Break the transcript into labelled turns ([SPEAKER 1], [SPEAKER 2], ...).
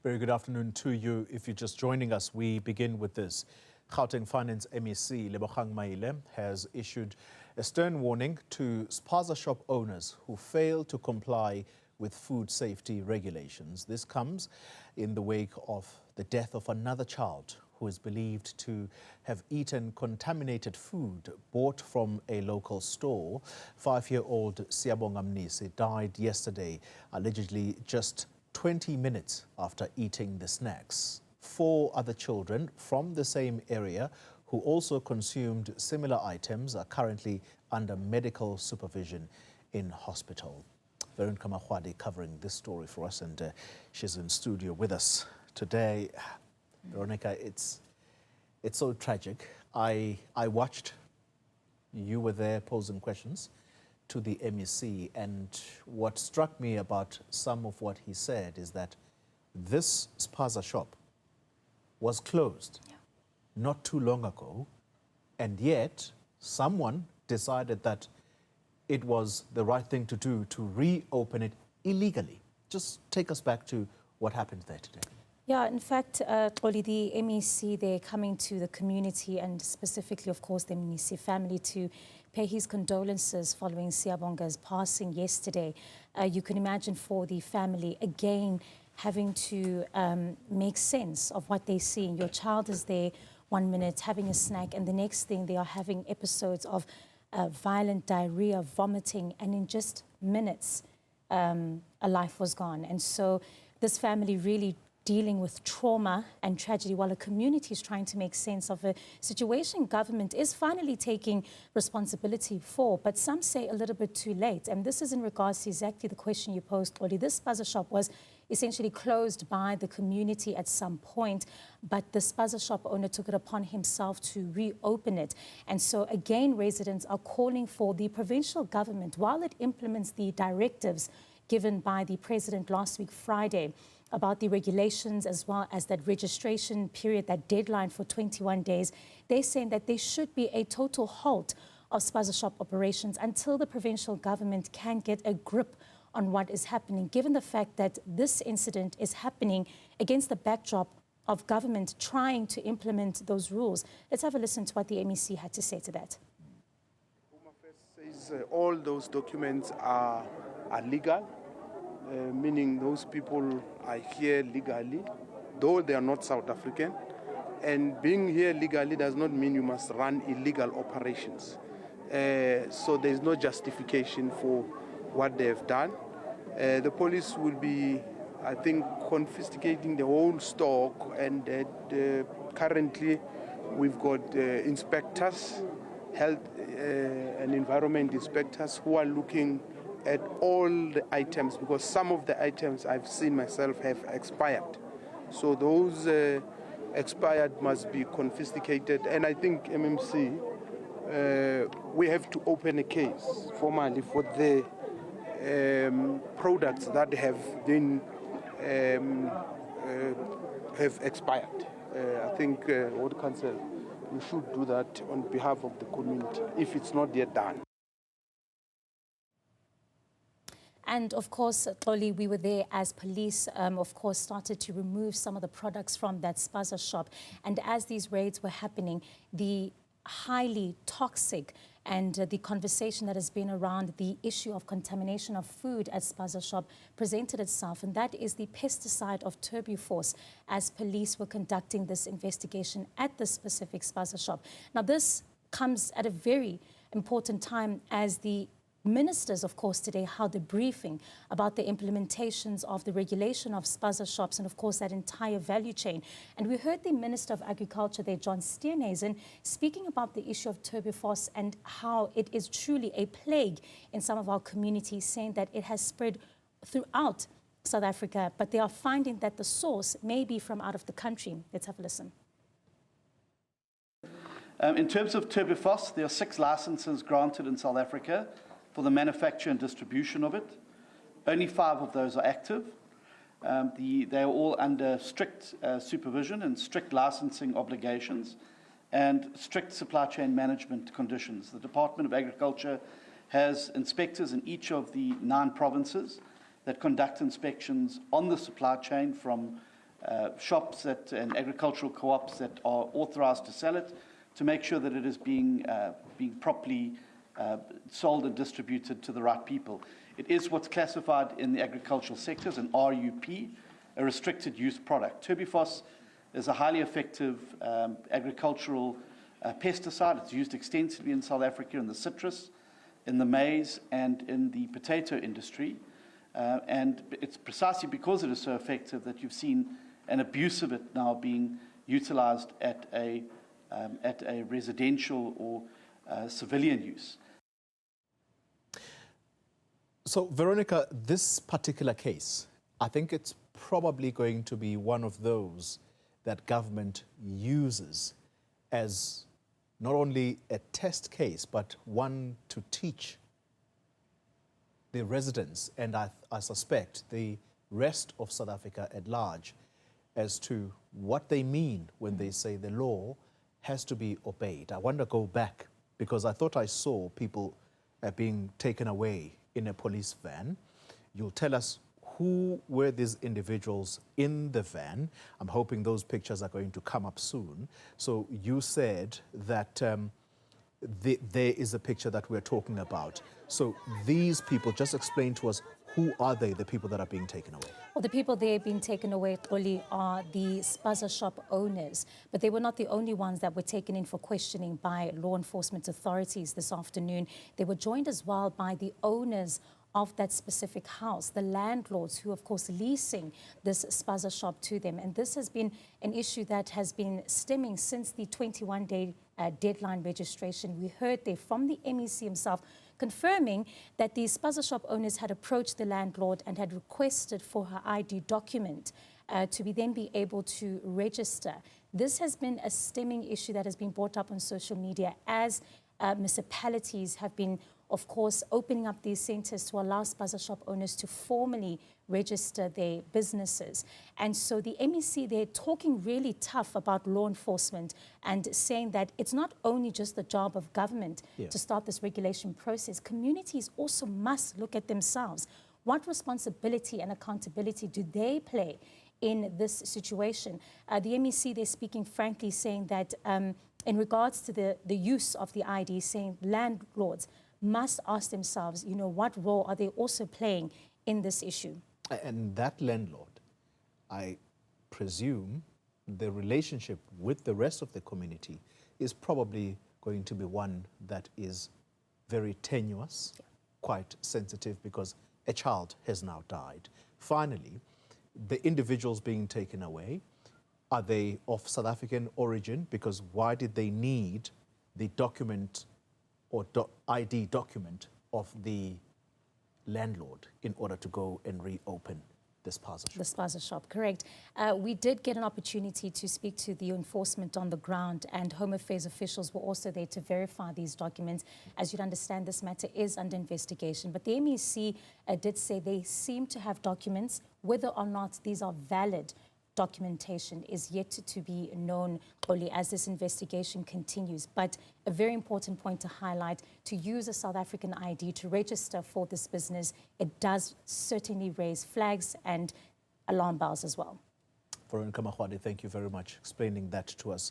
[SPEAKER 1] Very good afternoon to you. If you're just joining us, we begin with this. Gauteng Finance MEC Lebogang Maile has issued a stern warning to spaza shop owners who fail to comply with food safety regulations. This comes in the wake of the death of another child who is believed to have eaten contaminated food bought from a local store. 5-year-old Siyabonga Mnisi died yesterday, allegedly just 20 minutes after eating the snacks. 4 other children from the same area who also consumed similar items are currently under medical supervision in hospital. Veronica Mahwadi covering this story for us, and she's in studio with us today. Veronica, it's so tragic. I watched. You were there posing questions to the MEC, and what struck me about some of what he said is that this spaza shop was closed not too long ago, and yet someone decided that it was the right thing to do to reopen it illegally. Just take us back to what happened there today.
[SPEAKER 2] Yeah, in fact, Xoli, the MEC, they're coming to the community and specifically, of course, the Mnisi family to pay his condolences following Siyabonga's passing yesterday. You can imagine for the family, again, having to make sense of what they're seeing. Your child is there 1 minute having a snack, and the next thing they are having episodes of violent diarrhea, vomiting, and in just minutes, a life was gone. And so this family really dealing with trauma and tragedy while a community is trying to make sense of a situation government is finally taking responsibility for, but some say a little bit too late. And this is in regards to exactly the question you posed, Oli. This spaza shop was essentially closed by the community at some point, but the spaza shop owner took it upon himself to reopen it. And so again, residents are calling for the provincial government, while it implements the directives given by the president last week, Friday, about the regulations as well as that registration period, that deadline for 21 days, they're saying that there should be a total halt of spaza shop operations until the provincial government can get a grip on what is happening, given the fact that this incident is happening against the backdrop of government trying to implement those rules. Let's have a listen to what the MEC had to say to that.
[SPEAKER 3] Says all those documents are legal. Meaning those people are here legally, though they are not South African. And being here legally does not mean you must run illegal operations. So there is no justification for what they have done. The police will be, I think, confiscating the whole stock, and currently we've got inspectors, health and environment inspectors who are looking at all the items, because some of the items I've seen myself have expired. So those expired must be confiscated. And I think MMC, we have to open a case formally for the products that have been have expired. I think World Council, we should do that on behalf of the community if it's not yet done.
[SPEAKER 2] And of course, Xoli, we were there as police, of course, started to remove some of the products from that spaza shop. And as these raids were happening, the highly toxic and the conversation that has been around the issue of contamination of food at spaza shop presented itself. And that is the pesticide of Turbuforce, as police were conducting this investigation at this specific spaza shop. Now, this comes at a very important time as the ministers, of course, today held a briefing about the implementations of the regulation of spaza shops and, of course, that entire value chain. And we heard the Minister of Agriculture there, John Steenhuisen, speaking about the issue of Turbuforce and how it is truly a plague in some of our communities, saying that it has spread throughout South Africa, but they are finding that the source may be from out of the country. Let's have a listen.
[SPEAKER 4] In terms of Turbuforce, there are 6 licenses granted in South Africa for the manufacture and distribution of it. Only 5 of those are active. They are all under strict supervision and strict licensing obligations and strict supply chain management conditions. The Department of Agriculture has inspectors in each of the 9 provinces that conduct inspections on the supply chain from shops and agricultural co-ops that are authorized to sell it, to make sure that it is being properly sold and distributed to the right people. It is what's classified in the agricultural sector as an RUP, a restricted use product. Turbifos is a highly effective agricultural pesticide. It's used extensively in South Africa in the citrus, in the maize, and in the potato industry. And it's precisely because it is so effective that you've seen an abuse of it now being utilized at a residential or civilian use.
[SPEAKER 1] So, Veronica, this particular case, I think it's probably going to be one of those that government uses as not only a test case, but one to teach the residents, and I suspect the rest of South Africa at large, as to what they mean when they say the law has to be obeyed. I want to go back, because I thought I saw people being taken away in a police van. You'll tell us who were these individuals in the van. I'm hoping those pictures are going to come up soon. So you said that there is a picture that we're talking about. So these people, just explain to us, who are they, the people that are being taken away?
[SPEAKER 2] Well, the people they have been taken away, Xoli, are the spaza shop owners. But they were not the only ones that were taken in for questioning by law enforcement authorities this afternoon. They were joined as well by the owners of that specific house, the landlords who, of course, leasing this spaza shop to them. And this has been an issue that has been stemming since the 21-day deadline registration. We heard there from the MEC himself confirming that the spaza shop owners had approached the landlord and had requested for her ID document to then be able to register. This has been a stemming issue that has been brought up on social media as municipalities have been, of course, opening up these centres to allow spaza shop owners to formally register their businesses. And so the MEC, they're talking really tough about law enforcement and saying that it's not only just the job of government to start this regulation process. Communities also must look at themselves. What responsibility and accountability do they play in this situation? The MEC, they're speaking frankly, saying that in regards to the use of the ID, saying landlords must ask themselves, you know, what role are they also playing in this issue?
[SPEAKER 1] And that landlord, I presume the relationship with the rest of the community is probably going to be one that is very tenuous, quite sensitive, because a child has now died. Finally, the individuals being taken away, are they of South African origin? Because why did they need the document or ID document of the landlord in order to go and reopen the spaza shop?
[SPEAKER 2] The spaza shop, correct. We did get an opportunity to speak to the enforcement on the ground, and Home Affairs officials were also there to verify these documents. As you'd understand, this matter is under investigation. But the MEC did say they seem to have documents. Whether or not these are valid documentation is yet to be known, only as this investigation continues. But a very important point to highlight, to use a South African ID to register for this business, it does certainly raise flags and alarm bells as well.
[SPEAKER 1] Veronica Mahwade, thank you very much explaining that to us.